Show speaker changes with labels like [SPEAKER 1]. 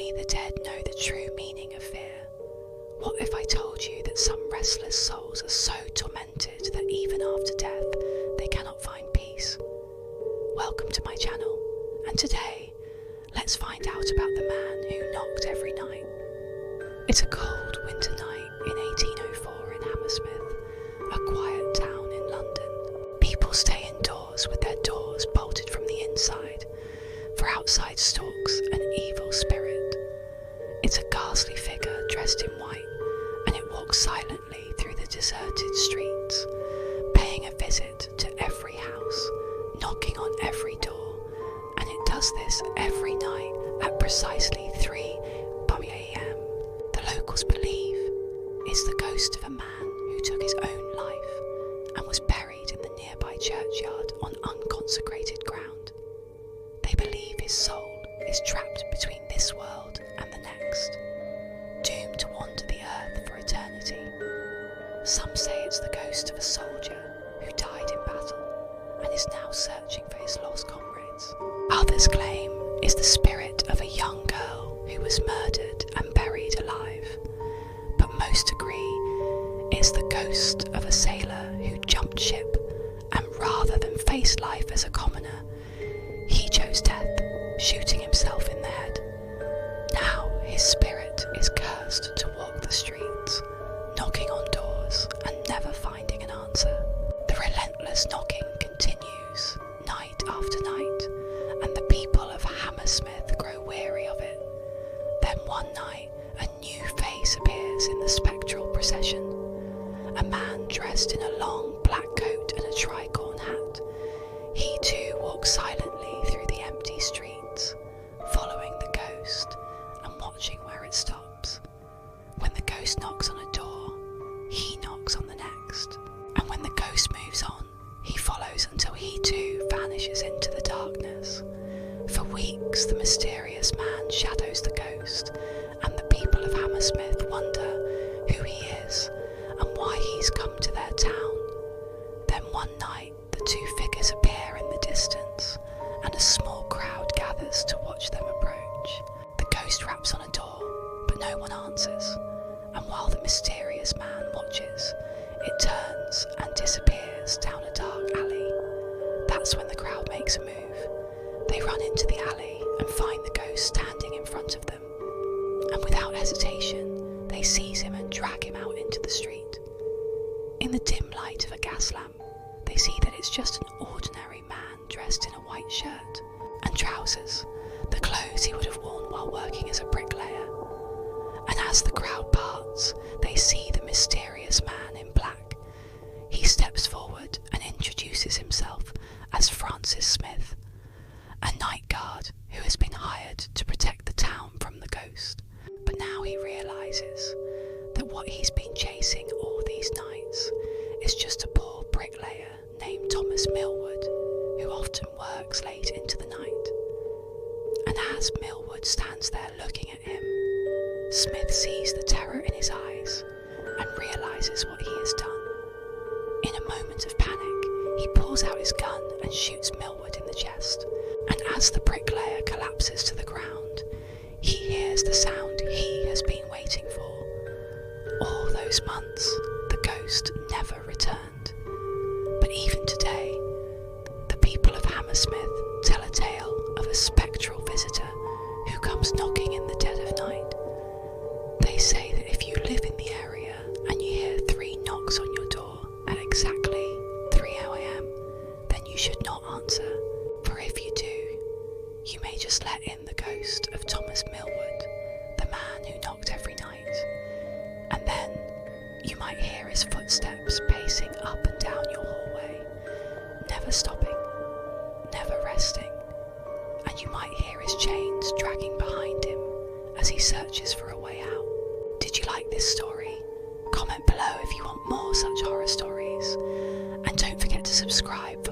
[SPEAKER 1] only the dead know the true meaning of fear. What if I told you that some restless souls are so tormented that even after death they cannot find peace? Welcome to my channel, and today let's find out about the man who knocked every night. It's a cold winter night in 1804 in Hammersmith, a quiet town in London. People stay indoors with their doors bolted from the inside, for outside stalks an evil spirit. It's a ghastly figure dressed in white, and it walks silently through the deserted streets, paying a visit to every house, knocking on every door, and it does this every night at precisely 3 a.m. The locals believe it's the ghost of a man who took his own life and was buried in the nearby churchyard on unconsecrated ground. They believe his soul is trapped between this world and the next, doomed to wander the earth for eternity. Some say it's the ghost of a soldier who died in battle and is now searching for his lost comrades. Others claim it's the spirit of a young girl who was murdered and buried alive, but most agree it's the ghost of a sailor who jumped ship and rather than face life as a commoner, he chose death, shooting himself in the head. Now his spirit is cursed to walk the streets, knocking on doors and never finding an answer. The relentless knocking continues night after night, and the people of Hammersmith grow weary of it. Then one night, a new face appears in the spectral procession. A man dressed in a long black coat and a tricorn hat. He too walks silently through the empty streets, following the ghost and watching where it stops. When the ghost knocks on a door, he knocks on the next. And when the ghost moves on, he follows until he too vanishes into the darkness. For weeks, the mysterious man shadows the ghost, and the people of Hammersmith wonder who he is and why he's come to their town. Then one night, the two figures appear in the distance, and a small crowd gathers to watch them approach. The ghost raps on a door, but no one answers, and while the mysterious man watches, it turns and disappears down a dark alley. That's when the crowd makes a move. They run into the alley and find the ghost standing in front of them, and without hesitation, they seize him and drag him out into the street. In the dim light of a gas lamp, they see that it's just an ordinary man dressed in a white shirt and trousers, the clothes he would have worn while working as a bricklayer. And as the crowd parts, they see the mysterious man in black. He steps forward and introduces himself as Francis Smith, a night guard who has been hired to protect the town from the ghost. But now he realises that what he's been chasing all these nights is just a poor bricklayer named Thomas Millwood, who often works late into the night. And as Millwood stands there looking at him, Smith sees the terror in his eyes and realises what he has done. In a moment of panic, he pulls out his gun and shoots Millwood in the chest, and as the bricklayer collapses to the ground, he hears the sound he has been waiting for. All those months, the ghost never returned. But even today, the people of Hammersmith tell a tale of a spectral visitor who comes knocking in the dead of night. They say that if you live in the area and you hear 3 knocks on your door at exactly 3 a.m, then you should not answer, for if you do, you may just let in the ghost of Thomas Millwood, the man who knocked every night. And then you might hear his footsteps pacing up and down your hallway, never stopping, never resting, and you might hear his chains dragging behind him as he searches for a way out. Did you like this story? Comment below if you want more such horror stories, and don't forget to subscribe